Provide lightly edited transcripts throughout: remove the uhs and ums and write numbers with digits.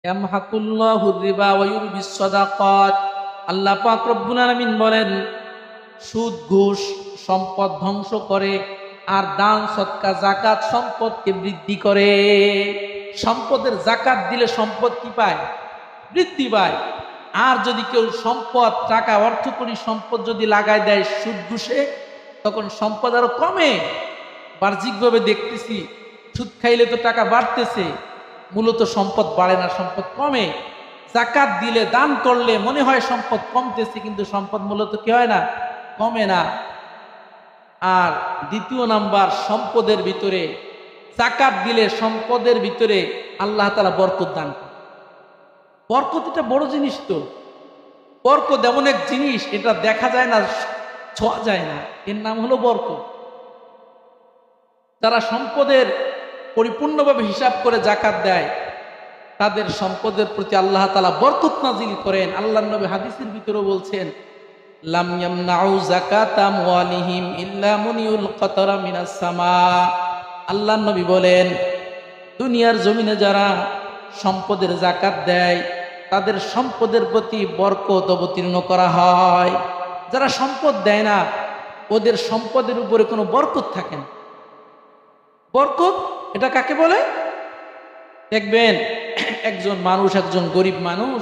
ইয়ামহাকুল্লাহু রিবা ওয়া ইউরবিস সাদাকাত। আল্লাহ পাক রব্বুল আলামিন বলেন, সুদ ঘুষ সম্পদ ধ্বংস করে, আর দান সদকা জাকাত সম্পদকে বৃদ্ধি করে। সম্পদের জাকাত দিলে সম্পদ কি পায়? বৃদ্ধি পায়। আর যদি কেউ সম্পদ, টাকা, অর্থকরী সম্পদ যদি লাগায় দেয় সুদ ঘুষে, তখন সম্পদ আরো কমে। বাহ্যিকভাবে দেখতেছি সুদ খাইলে তো টাকা বাড়তেছে, মূলত সম্পদ বাড়ে না, সম্পদ কমে। জাকাত দিলে, দান করলে মনে হয় সম্পদ কমতেছে, কিন্তু সম্পদ মূলত কি হয় না? কমে না। আর দ্বিতীয় নাম্বার, সম্পদের ভিতরে জাকাত দিলে সম্পদের ভিতরে আল্লাহ তাআলা বরকত দান করে। বরকত এটা বড় জিনিস। তো বরকত এমন এক জিনিস, এটা দেখা যায় না, ছোঁয়া যায় না, এর নাম হলো বরকত। যারা সম্পদের পরিপূর্ণভাবে হিসাব করে জাকাত দেয়, তাদের সম্পদের প্রতি আল্লাহ তাআলা বরকত নাজিল করেন। আল্লাহর নবী হাদিসের ভিতরে বলছেন, লাম ইয়ামনাউ যাকাতা আমওয়ালিহিম ইল্লা মুনিউল কাতারা মিনাস সামা। আল্লাহর নবী বলেন, দুনিয়ার জমিনে যারা সম্পদের জাকাত দেয়, তাদের সম্পদের প্রতি বরকত অবতীর্ণ করা হয়। যারা সম্পদ দেয় না, ওদের সম্পদের উপরে কোনো বরকত থাকে না। বরকত এটা কাকে বলে? দেখবেন একজন মানুষ, একজন গরিব মানুষ,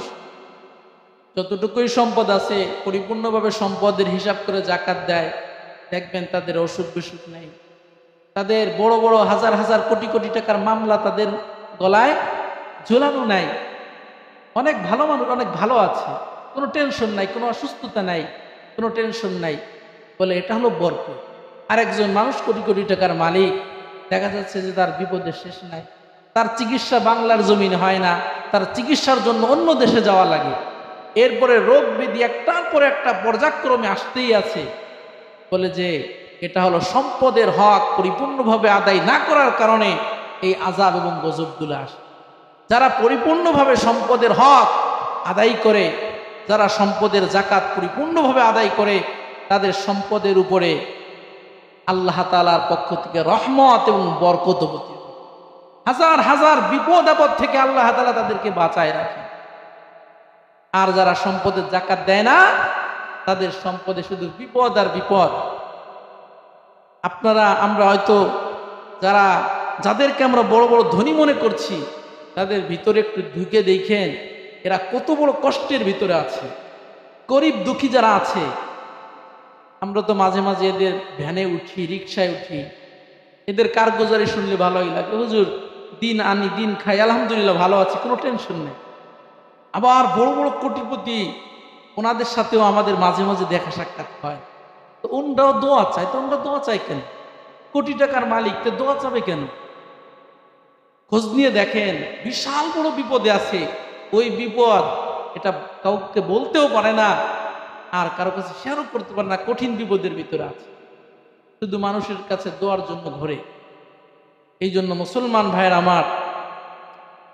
যতটুকুই সম্পদ আছে পরিপূর্ণভাবে সম্পদের হিসাব করে জাকাত দেয়, দেখবেন তাদের অসুখ বিসুখ নেই, তাদের বড় বড় হাজার হাজার কোটি কোটি টাকার মামলা তাদের গলায় ঝোলানো নাই। অনেক ভালো মানুষ, অনেক ভালো আছে, কোনো টেনশন নাই, কোনো অসুস্থতা নাই, কোনো টেনশন নাই, বলে এটা হলো বরকত। আরেকজন মানুষ কোটি কোটি টাকার মালিক, দেখা যাচ্ছে যে তার বিপদের শেষ নাই, তার চিকিৎসা বাংলার জমিনে হয় না, তার চিকিৎসার জন্য অন্য দেশে যাওয়া লাগে, এরপরে রোগ ব্যাধি একটার পর একটা পর্যায়ক্রমে আসতেই আছে। বলে যে এটা হলো সম্পদের হক পরিপূর্ণভাবে আদায় না করার কারণে এই আযাব এবং গজবগুলো আসে। যারা পরিপূর্ণভাবে সম্পদের হক আদায় করে, যারা সম্পদের জাকাত পরিপূর্ণভাবে আদায় করে, তাদের সম্পদের উপরে আল্লাহ তাআলার পক্ষ থেকে রহমত এবং বরকত অবতীর্ণ, হাজার হাজার বিপদ আপদ থেকে আল্লাহ তাআলা তাদেরকে বাঁচায় রাখে। আর যারা সম্পদের জাকাত দেয় না, তাদের সম্পদে শুধু বিপদ আর বিপদ। আমরা হয়তো যাদেরকে আমরা বড় বড় ধনী মনে করছি, তাদের ভিতরে একটু ঢুকে দেখেন এরা কত বড় কষ্টের ভিতরে আছে। গরিব দুঃখী যারা আছে, আমরা তো মাঝে মাঝে এদের ভ্যানে উঠি, রিক্সায় উঠি, এদের কারগুজারি শুনলে ভালোই লাগে। হুজুর, দিন আনি দিন খাই, আলহামদুলিল্লাহ ভালো আছি, কোনো টেনশন নেই। আবার বড় বড় কোটিপতি, ওনাদের সাথেও আমাদের মাঝে মাঝে দেখা সাক্ষাৎ হয়, তো ওনরাও দোয়া চায়। তো ওনরা দোয়া চায় কেন? কোটি টাকার মালিক, তো দোয়া চাবে কেন? খোঁজ নিয়ে দেখেন বিশাল বড় বিপদে আছে, ওই বিপদ এটা কাউকে বলতেও পারে না, আর কারো কাছে শেয়ারও করতে পারে না, কঠিন বিপদের ভিতরে আছে, শুধু মানুষের কাছে দোয়ার জন্য ঘোরে। এই জন্য মুসলমান ভাইয়ের আমার,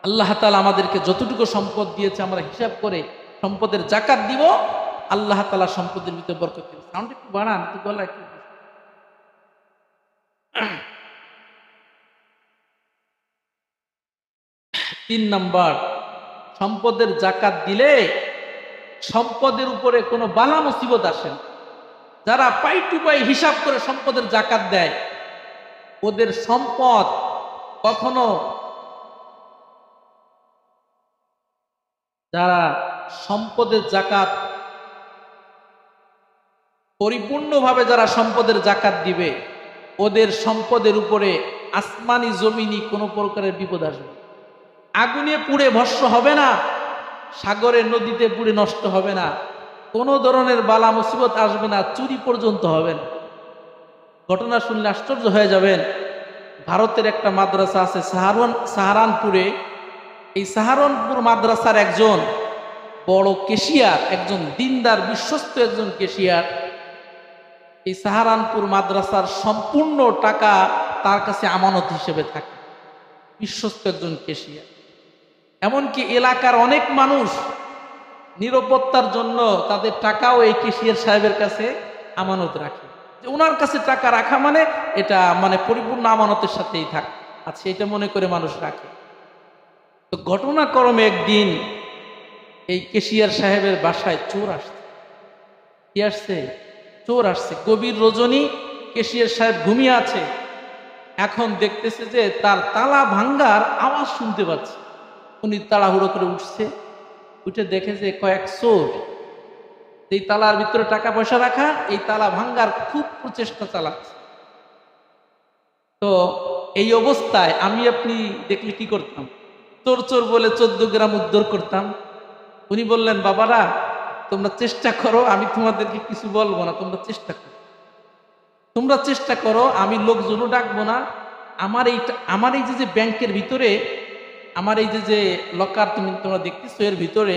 আল্লাহ তাআলা আমাদেরকে যতটুকু সম্পদ দিয়েছে আমরা হিসাব করে সম্পদের জাকাত দিব, আল্লাহ তাআলা সম্পদের ভিতরে বরকত দিবে। সাউন্ড একটু বাড়ান, একটু গলা একটু। 3 নাম্বার, সম্পদের জাকাত দিলে সম্পদের উপরে কোনো বালা মুসিবত আসে না। যারা পাই টু পাই হিসাব করে সম্পদের জাকাত দেয়, ওদের সম্পদ কখনো, যারা সম্পদের জাকাত পরিপূর্ণভাবে যারা সম্পদের জাকাত দিবে, ওদের সম্পদের উপরে আসমানি জমিনি কোনো প্রকারের বিপদ আসবে না। আগুনে পুড়ে ভস্ম হবে না, সাগরে নদীতে পুড়ে নষ্ট হবে না, কোনো ধরনের বালা মুসিবত আসবে না, চুরি পর্যন্ত হবে না। ঘটনা শুনলে আশ্চর্য হয়ে যাবেন। ভারতের একটা মাদ্রাসা আছে সাহারানপুরে। এই সাহারানপুর মাদ্রাসার একজন বড় কেশিয়ার, একজন দিনদার বিশ্বস্ত একজন কেশিয়ার, এই সাহারানপুর মাদ্রাসার সম্পূর্ণ টাকা তার কাছে আমানত হিসেবে থাকে, বিশ্বস্ত একজন কেশিয়ার। এমনকি এলাকার অনেক মানুষ নিরাপত্তার জন্য তাদের টাকাও এই কেশিয়ার সাহেবের কাছে আমানত রাখে, যে ওনার কাছে টাকা রাখা মানে এটা মানে পরিপূর্ণ আমানতের সাথেই থাকে আছে, এটা মনে করে মানুষ রাখে। তো তো ঘটনাক্রমে একদিন এই কেশিয়ার সাহেবের বাসায় চোর আসছে। কি আসছে? চোর আসছে। গভীর রজনী, কেশিয়ার সাহেব ঘুমিয়ে আছে। এখন দেখতেছে যে তার তালা ভাঙ্গার আওয়াজ শুনতে পাচ্ছে। উনি তাড়াহুড়ো করে উঠছে, উঠে দেখে যে কয়েক চোর এই তালার ভিতরে টাকা পয়সা রাখা, এই তালা ভাঙ্গার খুব প্রচেষ্টা চালাচ্ছে। তো এই অবস্থায় আমি আপনি দেখলে কি করতাম? চোর চোর বলে 14 গ্রাম উদ্ধার করতাম। উনি বললেন, বাবারা তোমরা চেষ্টা করো, আমি তোমাদেরকে কিছু বলবো না, তোমরা চেষ্টা করো, তোমরা চেষ্টা করো, আমি লোকজনও ডাকবো না। আমার এই যে ব্যাংকের ভিতরে, আমার এই যে লকার তোমরা দেখতেছো, এর ভিতরে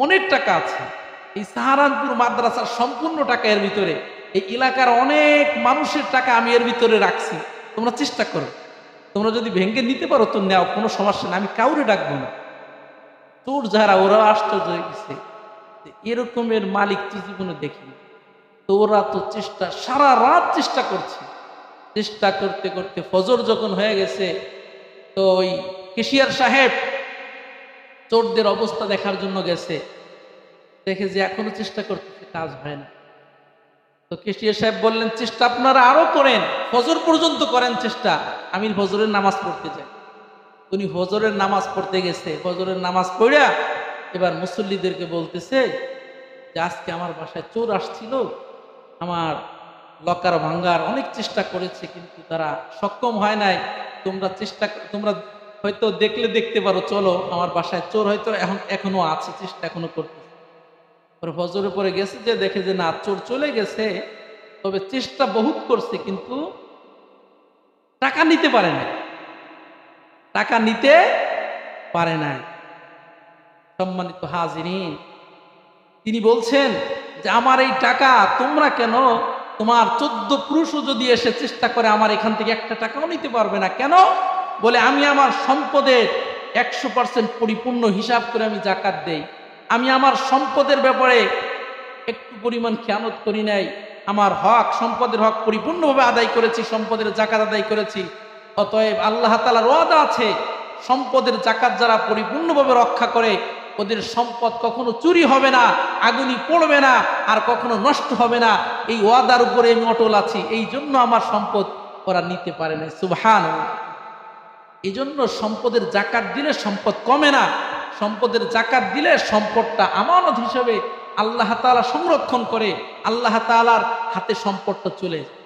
অনেক টাকা আছে। এই সাহারানপুর মাদ্রাসার সম্পূর্ণ টাকা এর ভিতরে, এই এলাকার অনেক মানুষের টাকা আমি এর ভিতরে রাখছি। তোমরা চেষ্টা করো, তোমরা যদি ভেঙে নিতে পারো তো নেও, কোনো সমস্যা না, আমি কাউরে ডাকবো না। চোর যারা, ওরা আশ্চর্য হয়ে গেছে, এরকমের মালিক তো জীবনে দেখিনি। তো ওরা তো সারা রাত চেষ্টা করছে। চেষ্টা করতে করতে ফজর যখন হয়ে গেছে, তো ওই কেশিয়ার সাহেব চোরদের অবস্থা দেখার জন্য গেছে। দেখে যে এখনো চেষ্টা করতেছে, কাজ হয় না। তো কেশিয়ার সাহেব বললেন, চেষ্টা আপনারা আরো করেন, ফজর পর্যন্ত করেন চেষ্টা, আমি ফজরের নামাজ পড়তে যাই। উনি ফজরের নামাজ পড়তে গেছে। ফজরের নামাজ পড়া এবার মুসল্লিদেরকে বলতেছে যে আজকে আমার বাসায় চোর আসছিল, আমার লকার ভাঙ্গার অনেক চেষ্টা করেছে, কিন্তু তারা সক্ষম হয় নাই। তোমরা হয়তো দেখতে পারো, চলো আমার বাসায় চোর হয়তো এখনো আছে, চেষ্টা এখনো করতেছে। ফজরে পরে গেছে, যে দেখে যে না, চোর চলে গেছে, তবে চেষ্টা বহুত করছে, কিন্তু টাকা নিতে পারে না, টাকা নিতে পারে নাই। সম্মানিত হাজিরিন, তিনি বলছেন যে আমার এই টাকা তোমরা কেন, তোমার 14 পুরুষও যদি এসে চেষ্টা করে আমার এখান থেকে একটা টাকাও নিতে পারবে না। কেন? বলে আমি আমার সম্পদের 100% পরিপূর্ণ হিসাব করে আমি জাকাত দেই। আমি আমার সম্পদের ব্যাপারে একটু পরিমাণ খেয়ানত করি নাই। আমার হক, সম্পদের হক পরিপূর্ণভাবে আদায় করেছি, সম্পদের জাকাত আদায় করেছি। অতএব আল্লাহ তাআলার ওয়াদা আছে, সম্পদের জাকাত যারা পরিপূর্ণভাবে রক্ষা করে, ওদের সম্পদ কখনো চুরি হবে না, আগুনি পড়বে না, আর কখনো নষ্ট হবে না। এই ওয়াদার উপরে আমি অটল আছি, এই জন্য আমার সম্পদ ওরা নিতে পারে না। সুবহানাল্লাহ। এই জন্য সম্পদের জাকাত দিলে সম্পদ কমে না, সম্পদের জাকাত দিলে সম্পদটা আমানত হিসেবে আল্লাহ তাআলা সংরক্ষণ করে, আল্লাহ তাআলার হাতে সম্পদটা চলে যায়।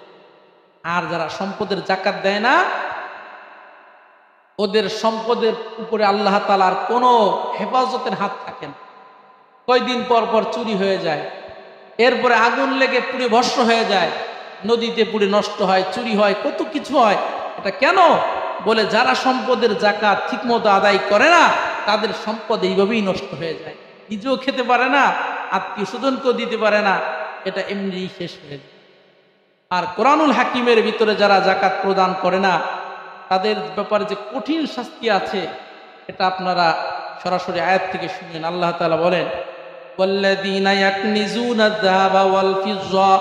আর যারা সম্পদের জাকাত দেয় না, ওদের সম্পদের উপরে আল্লাহ তাআলার কোনো হেফাজতের হাত থাকে না। কয়দিন পর পর চুরি হয়ে যায়, এরপরে আগুন লেগে পুড়ে ভস্ম হয়ে যায়, নদীতে পুড়ে নষ্ট হয়, চুরি হয়, কত কিছু হয়। এটা কেন? বলে যারা সম্পদের জাকাত ঠিকমতো আদায় করে না, তাদের সম্পদ এইভাবেই নষ্ট হয়ে যায়। নিজেও খেতে পারে না, আত্মীয় স্বজনকেও দিতে পারে না, এটা এমনিই শেষ হয়ে যায়। আর কোরআনুল হাকিমের ভিতরে যারা জাকাত প্রদান করে না, তাদের ব্যাপারে যে কঠিন শাস্তি আছে, এটা আপনারা সরাসরি আয়াত থেকে শুনেন। আল্লাহ তাআলা বলেন, ওয়াল্লাযীনা ইয়াকনিজুনা আয-যাহাবা ওয়াল ফিজ্জা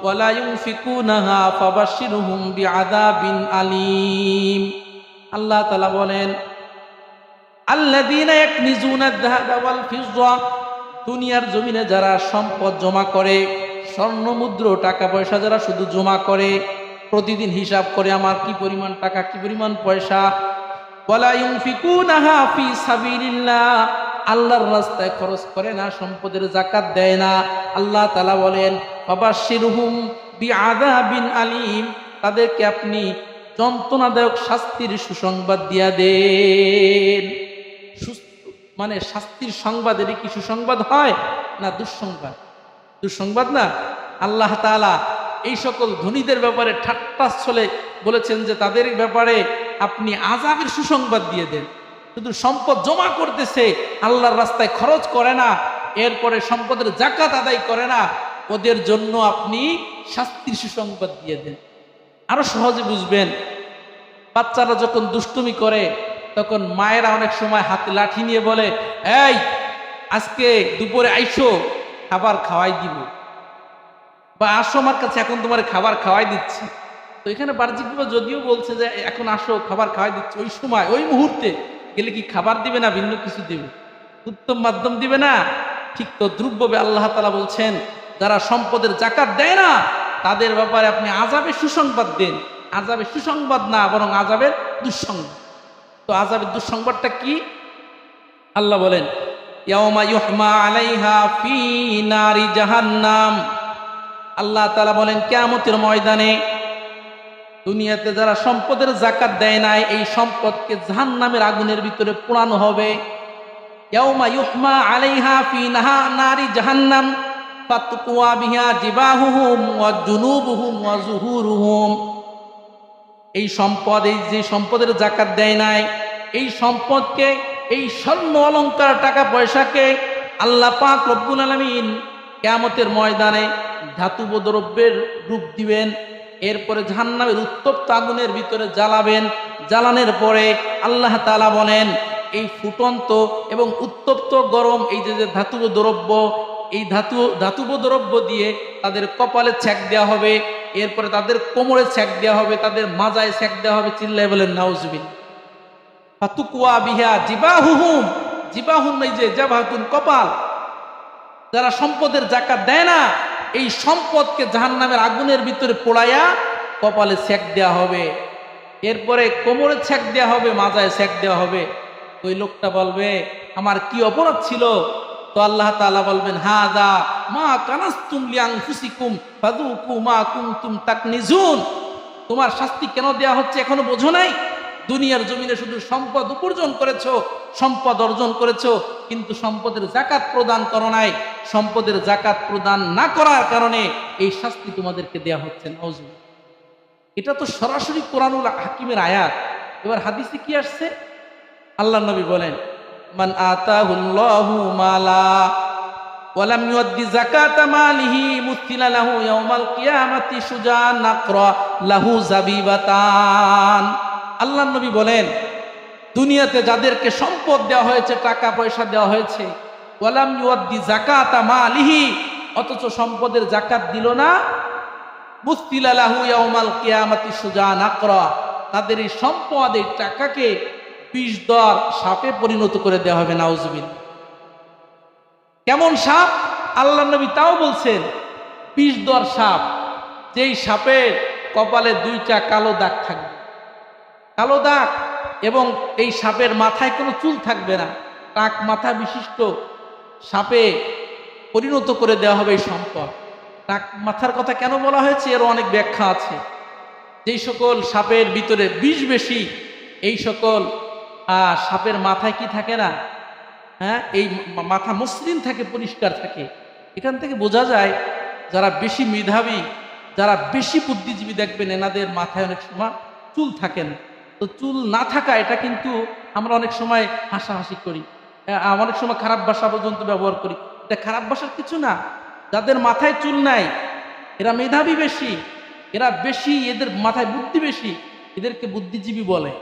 ওয়া লা ইউনফিকুনাহা ফাবাশশিরহুম বিআযাবিন আলীম। আল্লাহ তাআলা বলেন, আল্লাযীনা ইয়াকনিজুনা আয-যাহাবা ওয়াল ফিজ্জা, দুনিয়ার জমিনে যারা সম্পদ জমা করে, স্বর্ণ মুদ্রা, টাকা পয়সা যারা শুধু জমা করে, প্রতিদিন হিসাব করে আমার কি পরিমাণ টাকা, কি পরিমাণ পয়সা, ওয়ালা ইউনফিকুনাহা ফি সাবিলিল্লাহ, আল্লাহর রাস্তায় খরচ করে না, সম্পদের জাকাত দেয় না। আল্লাহ তাআলা বলেন, ফাবাশশিরহুম বিআযাবিন আলীম, তাদেরকে আপনি যন্ত্রণাদায়ক শাস্তির সুসংবাদ দিয়া দেন। মানে শাস্তির সংবাদ, এটা কি সুসংবাদ হয় না দুঃসংবাদ? দুঃসংবাদ না। আল্লাহ তাআলা এই সকল ধনীদের ব্যাপারে ঠাট্টা ছলে বলেছেন যে তাদের ব্যাপারে আপনি আযাবের সুসংবাদ দিয়ে দেন। শুধু সম্পদ জমা করতেছে, আল্লাহর রাস্তায় খরচ করে না, এরপরে সম্পদের জাকাত আদায় করে না, ওদের জন্য আপনি শাস্তির সুসংবাদ দিয়ে দেন। আরো সহজে বুঝবেন, বাচ্চারা যখন দুষ্টুমি করে, তখন মায়েরা অনেক সময় হাতে লাঠি নিয়ে বলে, এই আজকে দুপুরে আইসো, খাবার খাওয়াই দিব, বা আসো আমার কাছে, এখন তোমার খাবার খাওয়াই দিচ্ছি। তো এখানে বাহ্যিকভাবে যদিও বলছে যে এখন আসো খাবার খাওয়াই দিচ্ছি, ওই সময় ওই মুহূর্তে গেলে কি খাবার দিবে না ভিন্ন কিছু দিবে? উত্তম মাধ্যম দিবে না? ঠিক তো দ্রুবভাবে আল্লাহ তাআলা বলছেন যারা সম্পদের জাকাত দেয় না তাদের ব্যাপারে আপনি আযাবের সুসংবাদ দেন। আযাবের সুসংবাদ না, বরং আযাবের দুঃসংবাদ। তো আযাবের দুঃসংবাদটা কি? আল্লাহ বলেন ইয়াউমা ইউহমা আলাইহা ফি নারি জাহান্নাম। আল্লাহ তাআলা বলেন কিয়ামতের ময়দানে দুনিয়াতে যারা সম্পদের জাকাত দেয় নাই এই সম্পদকে জাহান্নামের আগুনের ভিতরে পোড়ানো হবে। ইয়াউমা ইউহমা আলাইহা ফি নারি জাহান্নাম ফাতুকওয়া বিহা জিবাহুহুম ওয়া জুনুবুহুম ওয়া যুহুরুহুম। এই সম্পদ, এই যে সম্পদের জাকাত দেয় নাই এই সম্পদকে, এই স্বর্ণ অলংকার টাকা পয়সাকে আল্লাহ পাক রব্বুল আলামিন কিয়ামতের ময়দানে ধাতব দ্রব্যের রূপ দিবেন। এরপরে জাহান্নামের উত্তপ্ত আগুনের ভিতরে জ্বালাবেন। জ্বালানোর পরে আল্লাহ তাআলা বলেন এই ফুটন্ত এবং উত্তপ্ত গরম এই যে ধাতব দ্রব্য, এই ধাতব দ্রব্য দিয়ে তাদের কপালে ছ্যাঁক দেওয়া হবে, এরপরে তাদের কোমরে ছ্যাঁক দেওয়া হবে, তাদের মাজায় ছ্যাঁক দেওয়া হবে। চিল্লায় বলেন নাউজুবিল্লাহ। ফাতুকওয়া বিহা জিবাহুহুম, জিবাহুম এই যে জাবাহুন কপাল। যারা সম্পদের জাকাত দেয় না এই সম্পদকে জাহান্নামের আগুনের ভিতরে পোড়াইয়া কপালে ছ্যাঁক দেওয়া হবে, এরপরে কোমরে ছ্যাঁক দেওয়া হবে, মাজায় ছ্যাঁক দেওয়া হবে। ওই লোকটা বলবে আমার কি অপরাধ ছিল? তো আল্লাহ তাআলা বলবেন হাযা মা কানাসতুম লিআনফুসিকুম ফাযুকু মা কুনতুম তাকনিজুন। তোমার শাস্তি কেন দেয়া হচ্ছে এখনো বোঝো নাই? দুনিয়ার জমিনে শুধু সম্পদ উপার্জন করেছো, সম্পদ অর্জন করেছো, কিন্তু সম্পদের জাকাত প্রদান করো নাই। সম্পদের জাকাত প্রদান না করার কারণে এই শাস্তি তোমাদেরকে দেয়া হচ্ছে। নাউজুবিল্লাহ। এটা তো সরাসরি কোরআনুল হাকিমের আয়াত। এবার হাদিসে কি আসছে? আল্লাহ নবী বলেন মান আতাহুল্লাহু মালা ওয়া লাম ইউদ্দি যাকাতা মালিহি মুসিলা লাহু ইয়াউমাল কিয়ামাতি সুজান নাকরা লাহু যাবিবাতান। আল্লাহ নবী বলেন দুনিয়াতে যাদেরকে সম্পদ দেওয়া হয়েছে, টাকা পয়সা দেওয়া হয়েছে, ওয়া লাম ইউদ্দি যাকাতা মালিহি, অথচ সম্পদের জাকাত দিল না, মুসিলা লাহু ইয়াউমাল কিয়ামাতি সুজান নাকরা, তাদের এই সম্পদ এই টাকাকে বিষধর সাপে পরিণত করে দেওয়া হবে। নাউজুবিল্লাহ। কেমন সাপ? আল্লাহ নবী তাও বলছেন বিষধর সাপ, যেই সাপের কপালে দুইটা কালো দাগ থাকবে, কালো দাগ, এবং এই সাপের মাথায় কোনো চুল থাকবে না, টাক মাথা বিশিষ্ট সাপে পরিণত করে দেওয়া হবে এই সম্পদ। টাক মাথার কথা কেন বলা হয়েছে এর অনেক ব্যাখ্যা আছে। যেই সকল সাপের ভিতরে বিষ বেশি এই সকল সাপের মাথায় কি থাকে না, হ্যাঁ, এই মাথা মসৃণ থাকে, পরিষ্কার থাকে। এখান থেকে বোঝা যায় যারা বেশি মেধাবী, যারা বেশি বুদ্ধিজীবী দেখবেন এনাদের মাথায় অনেক সময় চুল থাকেন। তো চুল না থাকা এটা কিন্তু আমরা অনেক সময় হাসাহাসি করি, অনেক সময় খারাপ ভাষা পর্যন্ত ব্যবহার করি। এটা খারাপ ভাষার কিছু না। যাদের মাথায় চুল নাই এরা মেধাবী বেশি, এরা বেশি, এদের মাথায় বুদ্ধি বেশি, এদেরকে বুদ্ধিজীবী বলে।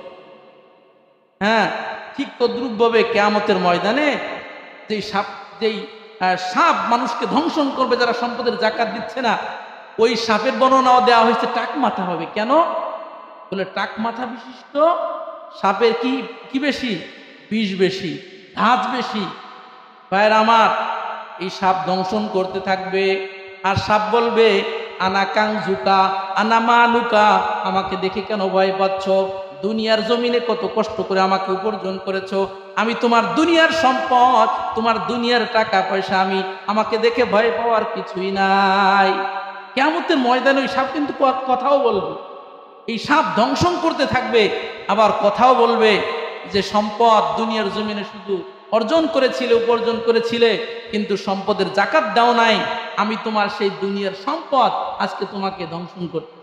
হ্যাঁ, ঠিক তদ্রূপভাবে কিয়ামতের ময়দানে যেই সাপ মানুষকে ধ্বংসন করবে যারা সম্পদের জাকাত দিচ্ছে না, ওই সাপের বর্ণনাও দেওয়া হয়েছে টাক মাথা হবে। কেন বলে টাক মাথা বিশিষ্ট সাপের কি বেশি? বিষ বেশি, ধাঁচ বেশি। ভাইয়ের আমার, এই সাপ দংশন করতে থাকবে আর সাপ বলবে আনা কাংজুকা আনা মালুকা, আমাকে দেখে কেন ভয় পাচ্ছ? দুনিয়ার জমিনে কত কষ্ট করে আমাকে উপার্জন করেছো, আমি তোমার দুনিয়ার সম্পদ, তোমার দুনিয়ার টাকা পয়সা, আমাকে দেখে ভয় পাওয়ার কিছুই নাই। কিয়ামতের ময়দানে ওই সাপ কিন্তু কথাও বলবে। এই সাপ দংশন করতে থাকবে, আবার কথাও বলবে যে সম্পদ দুনিয়ার জমিনে শুধু অর্জন করেছিলে, উপার্জন করেছিলে, কিন্তু সম্পদের জাকাত দাও নাই, আমি তোমার সেই দুনিয়ার সম্পদ আজকে তোমাকে দংশন করতে।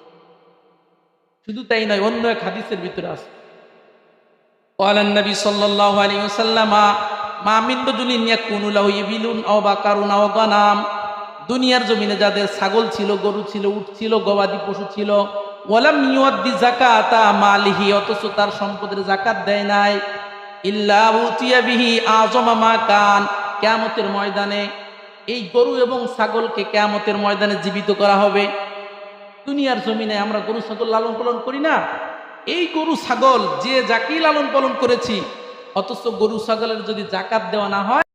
শুধু তাই নয়, অন্য এক হাদিসের ভিতরে আছে ক্বালান নবী সাল্লাল্লাহু আলাইহি ওয়াসাল্লাম মা মিন রাজুলিন ইয়াকুনু লাহু ইবিলুন আও বাকারুন আও গানাম, দুনিয়ার জমিনে যাদের ছাগল ছিল, গরু ছিল, উট ছিল, গবাদি পশু ছিল, ওয়ালাম ইউদ্দি যাকাতা মালিহি, অথচ তার সম্পদের জাকাত দেয় নাই, ইল্লা উতিয়া বিহি আযমা মা কান, কিয়ামতের ময়দানে এই গরু এবং ছাগলকে কিয়ামতের ময়দানে জীবিত করা হবে। দুনিয়ার জমিনে আমরা গরু ছাগল লালন পালন করি না, এই গরু ছাগল যে যাকেই লালন পালন করেছি অথচ গরু ছাগলের যদি জাকাত দেওয়া না হয়